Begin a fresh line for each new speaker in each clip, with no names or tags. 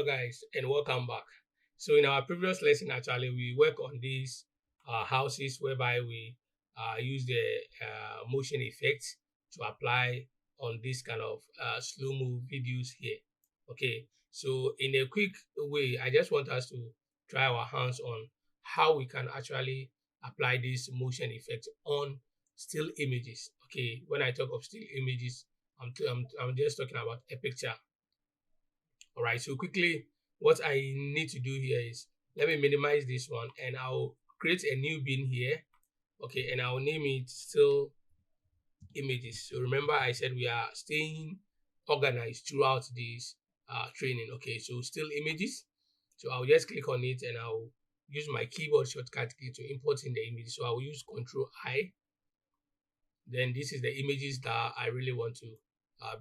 Hello guys and welcome back. So in our previous lesson actually we work on these houses whereby we use the motion effect to apply on this kind of slow-mo videos here. Okay, so in a quick way I just want us to try our hands on how we can actually apply this motion effect on still images. Okay, when I talk of still images, I'm just talking about a picture. All right, so quickly, what I need to do here is, let me minimize this one and I'll create a new bin here. Okay, and I'll name it still images. So remember I said we are staying organized throughout this training. Okay, so still images. So I'll just click on it and I'll use my keyboard shortcut key to import in the image. So I'll use Control I. Then this is the images that I really want to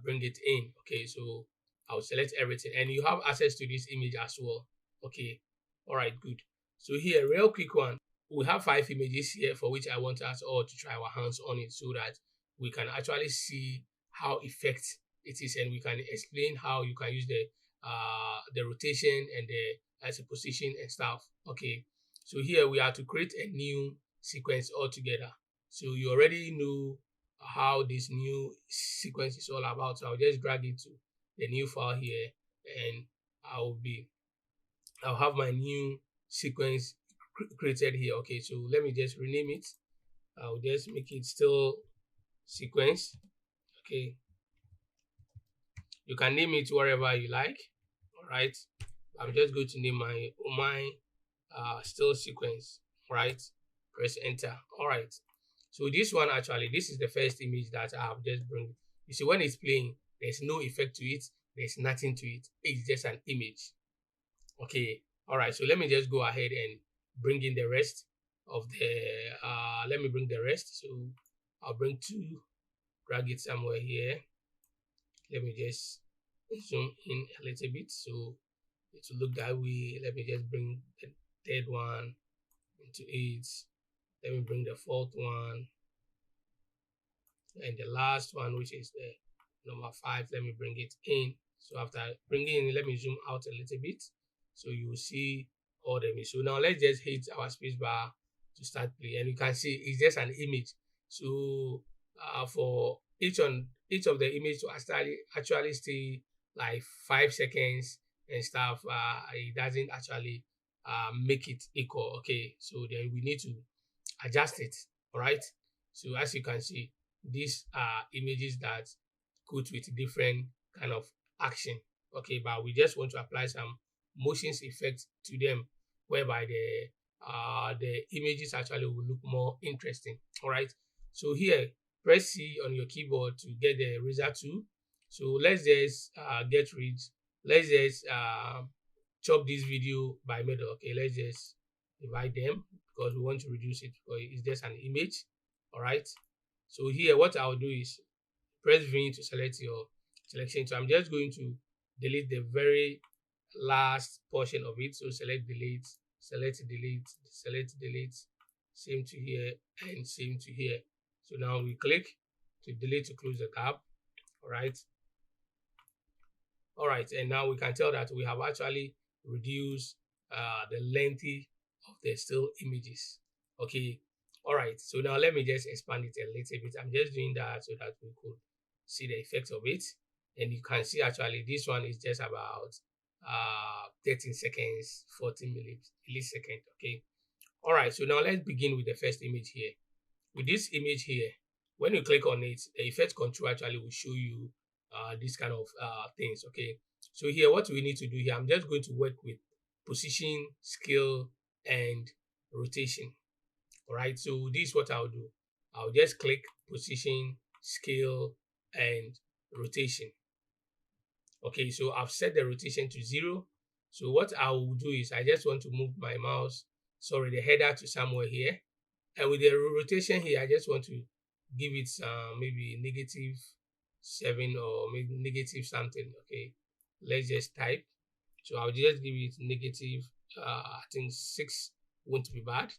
bring it in. Okay, so I'll select everything and you have access to this image as well. Okay, all right, good. So here, real quick one, we have 5 images here for which I want us all to try our hands on it so that we can actually see how effective it is and we can explain how you can use the rotation and the position and stuff. Okay, so here we are to create a new sequence altogether. So you already know how this new sequence is all about. So I'll just drag it to the new file here and I'll have my new sequence created here. Okay, so let me just rename it. I'll just make it still sequence. Okay, you can name it wherever you like. All right, I'm just going to name my still sequence. Right, press enter. All right, so this one actually, this is the first image that I have just bring. You see, when it's playing, there's no effect to it, there's nothing to it, it's just an image. Okay, all right, so let me just go ahead and bring in the rest of the let me bring the rest. So I'll bring 2, drag it somewhere here. Let me just zoom in a little bit so it will look that way. Let me just bring the 3rd one into it. Let me bring the 4th one and the last one, which is the number 5. Let me bring it in. So after bringing in, let me zoom out a little bit so you will see all the images. So now let's just hit our space bar to start play, and you can see it's just an image. So for each of the image to actually stay like 5 seconds and stuff, it doesn't actually make it equal. Okay, so then we need to adjust it. All right, so as you can see, these are images that go with different kind of action. Okay, but we just want to apply some motions effect to them whereby the images actually will look more interesting. All right, so here press C on your keyboard to get the eraser tool. So let's just let's just chop this video by middle. Okay, let's just divide them because we want to reduce it because it's just an image. All right, so here what I'll do is press V to select your selection. So I'm just going to delete the very last portion of it. So select delete, select delete, select delete, same to here and same to here. So now we click to delete to close the tab. All right, and now we can tell that we have actually reduced the length of the still images. Okay, all right, so now let me just expand it a little bit. I'm just doing that so that we could see the effects of it, and you can see actually this one is just about 13 seconds, 14 milliseconds. Okay, all right, so now let's begin with the first image here. With this image here, when you click on it, the effect control actually will show you this kind of things. Okay, so here what we need to do here, I'm just going to work with position, scale, and rotation. All right, so this is what I'll do. I'll just click position, scale, and rotation. Okay, so I've set the rotation to 0. So what I will do is I just want to move my mouse, the header to somewhere here. And with the rotation here, I just want to give it maybe -7 or maybe negative something. Okay, let's just type. So I'll just give it negative, I think 6 won't be bad.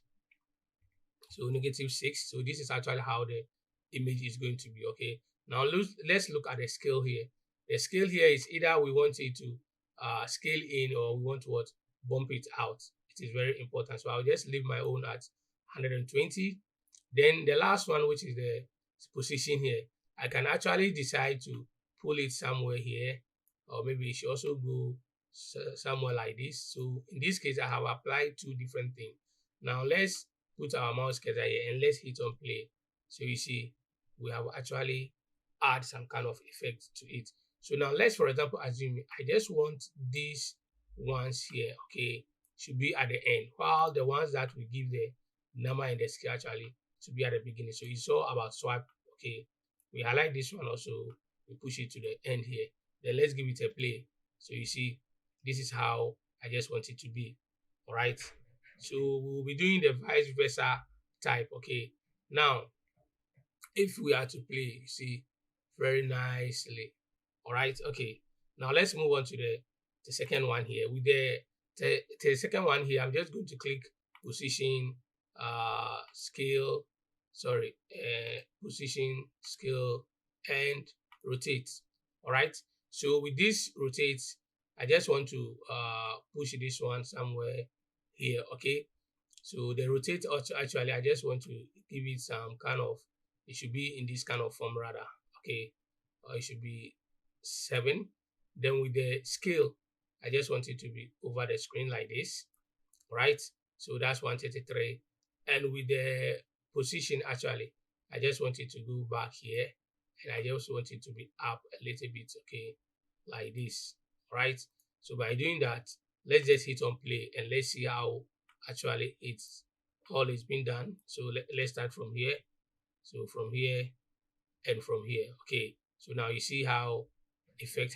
So -6. So this is actually how the image is going to be. Okay, now let's look at the scale here. The scale here is either we want it to scale in, or we want to what, bump it out. It is very important. So I'll just leave my own at 120. Then the last one, which is the position here, I can actually decide to pull it somewhere here, or maybe it should also go somewhere like this. So in this case, I have applied two different things. Now let's put our mouse cursor here and let's hit on play. So you see, we have actually add some kind of effect to it. So now let's, for example, assume I just want these ones here, okay, should be at the end, while the ones that we give the number in the scale actually to be at the beginning. So it's all about swipe. Okay, we highlight this one also, we push it to the end here. Then let's give it a play. So you see, this is how I just want it to be. All right. So we'll be doing the vice versa type. Okay. Now, if we are to play, you see, very nicely. All right. Okay. Now let's move on to the second one here. With the second one here, I'm just going to click position, scale, position, scale, and rotate. All right. So with this rotate, I just want to push this one somewhere here. Okay. So the rotate also, actually, I just want to give it some kind of, it should be in this kind of form rather. Okay. Or it should be 7. Then with the scale, I just want it to be over the screen like this. Right. So that's 133. And with the position, actually, I just want it to go back here, and I just want it to be up a little bit, okay, like this. Right. So by doing that, let's just hit on play and let's see how actually it's all is being done. So let's start from here. So from here and from here. Okay. So now you see how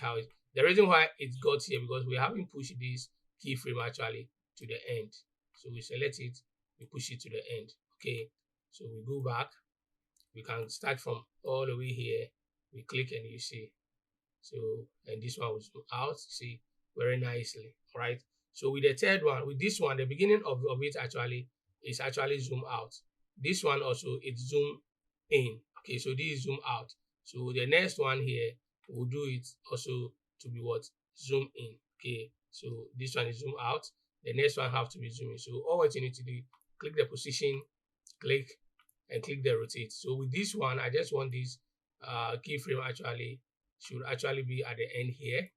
how it, the reason why it got here, because we haven't pushed this keyframe actually to the end. So we select it, we push it to the end. Okay. So we go back. We can start from all the way here. We click and you see. So, and this one will zoom out, see, very nicely. All right. So with the third one, with this one, the beginning of it actually is actually zoom out. This one also, it's zoom in. Okay. So this is zoom out. So the next one here, we'll do it also to be what? Zoom in. Okay. So this one is zoom out. The next one have to be zoom in. So all what you need to do, click the position, click, and click the rotate. So with this one, I just want this keyframe actually should actually be at the end here.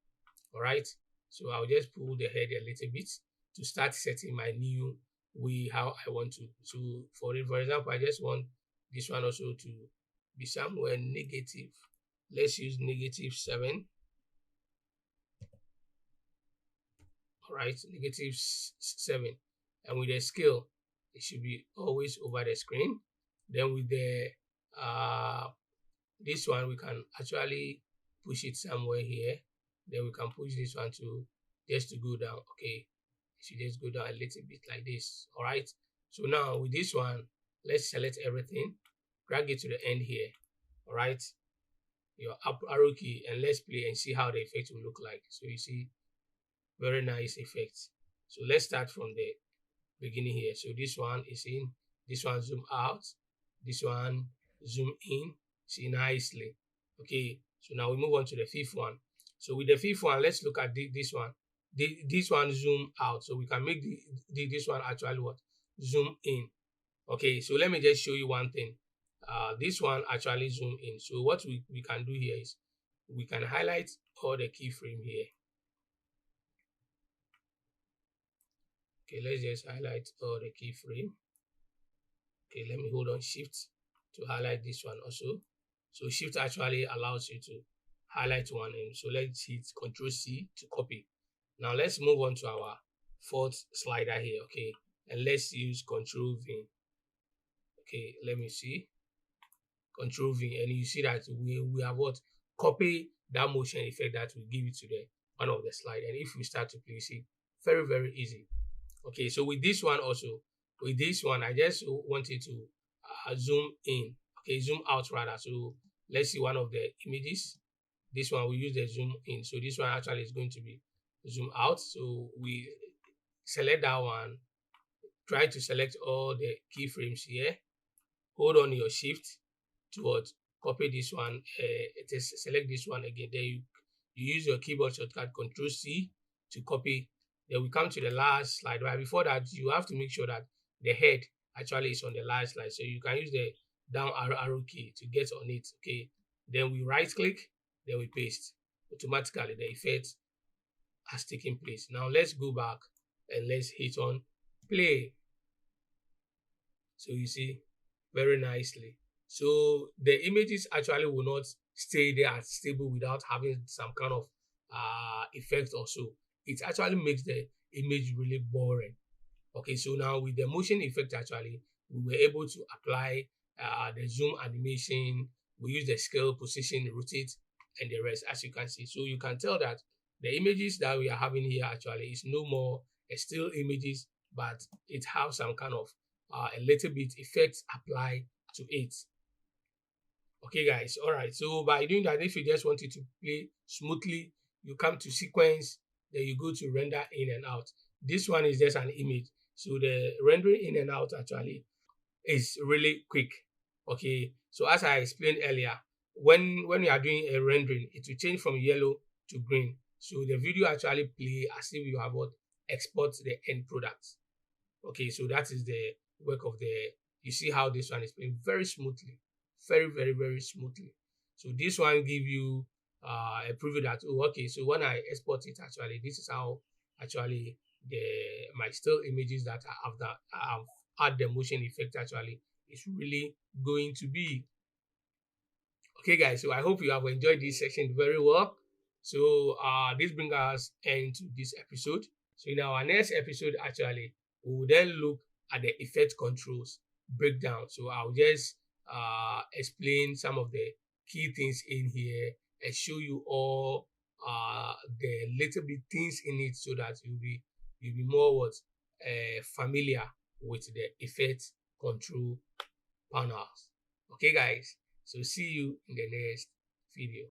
All right. So I'll just pull the head a little bit to start setting my new way how I want to. So for example, I just want this one also to be somewhere negative. Let's use -7. All right, -7. And with the scale, it should be always over the screen. Then with the this one, we can actually push it somewhere here. Then we can push this one to just to go down. Okay, it should just go down a little bit like this. All right. So now with this one, let's select everything, drag it to the end here. All right, your up arrow key, and let's play and see how the effect will look like. So you see, very nice effect. So let's start from the beginning here. So this one is in, this one zoom out, this one zoom in, see nicely. Okay, so now we move on to the fifth one. So with the fifth one, let's look at this one. This one zoom out, so we can make this one actually what? Zoom in. Okay, so let me just show you one thing. This one actually zoom in. So what we can do here is we can highlight all the keyframe here. Okay, let's just highlight all the keyframe. Okay, let me hold on shift to highlight this one also. So shift actually allows you to highlight one, and so let's hit Ctrl+C to copy. Now let's move on to our fourth slider here. Okay, and let's use Ctrl+V. Okay, let me see, Ctrl+V, and you see that we have what? Copy that motion effect that we give it to the one of the slide. And if we start to play, see, very easy. Okay, so with this one also, with this one, I just wanted to zoom in. Okay, zoom out rather. So let's see one of the images. This one we use the zoom in. So this one actually is going to be zoom out. So we select that one. Try to select all the keyframes here. Hold on your shift towards copy this one. Select this one again. Then you use your keyboard shortcut Ctrl+C to copy. Then we come to the last slide. But before that, you have to make sure that the head actually is on the last slide. So you can use the down arrow key to get on it. Okay. Then we right click, then we paste. Automatically the effect has taken place. Now let's go back and let's hit on play. So you see very nicely. So the images actually will not stay there as stable without having some kind of effect or so. It actually makes the image really boring. Okay, so now with the motion effect, actually, we were able to apply the zoom animation. We use the scale, position, rotate, and the rest, as you can see. So you can tell that the images that we are having here actually is no more a still images, but it has some kind of a little bit effects applied to it. Okay, guys. All right. So by doing that, if you just want it to play smoothly, you come to sequence, then you go to render in and out. This one is just an image. So the rendering in and out actually is really quick. Okay. So as I explained earlier, when you are doing a rendering, it will change from yellow to green. So the video actually play as if you have what export the end product. Okay, so that is the work of you see how this one is playing very smoothly, very, very, very smoothly. So this one give you a preview that, oh, okay, so when I export it, actually, this is how actually my still images that I have had the motion effect actually is really going to be. Okay, guys, so I hope you have enjoyed this section very well. So this brings us into this episode. So in our next episode, actually, we will then look at the effect controls breakdown. So I'll just explain some of the key things in here and show you all the little bit things in it so that you'll be more familiar with the effect control panels. Okay, guys. So see you in the next video.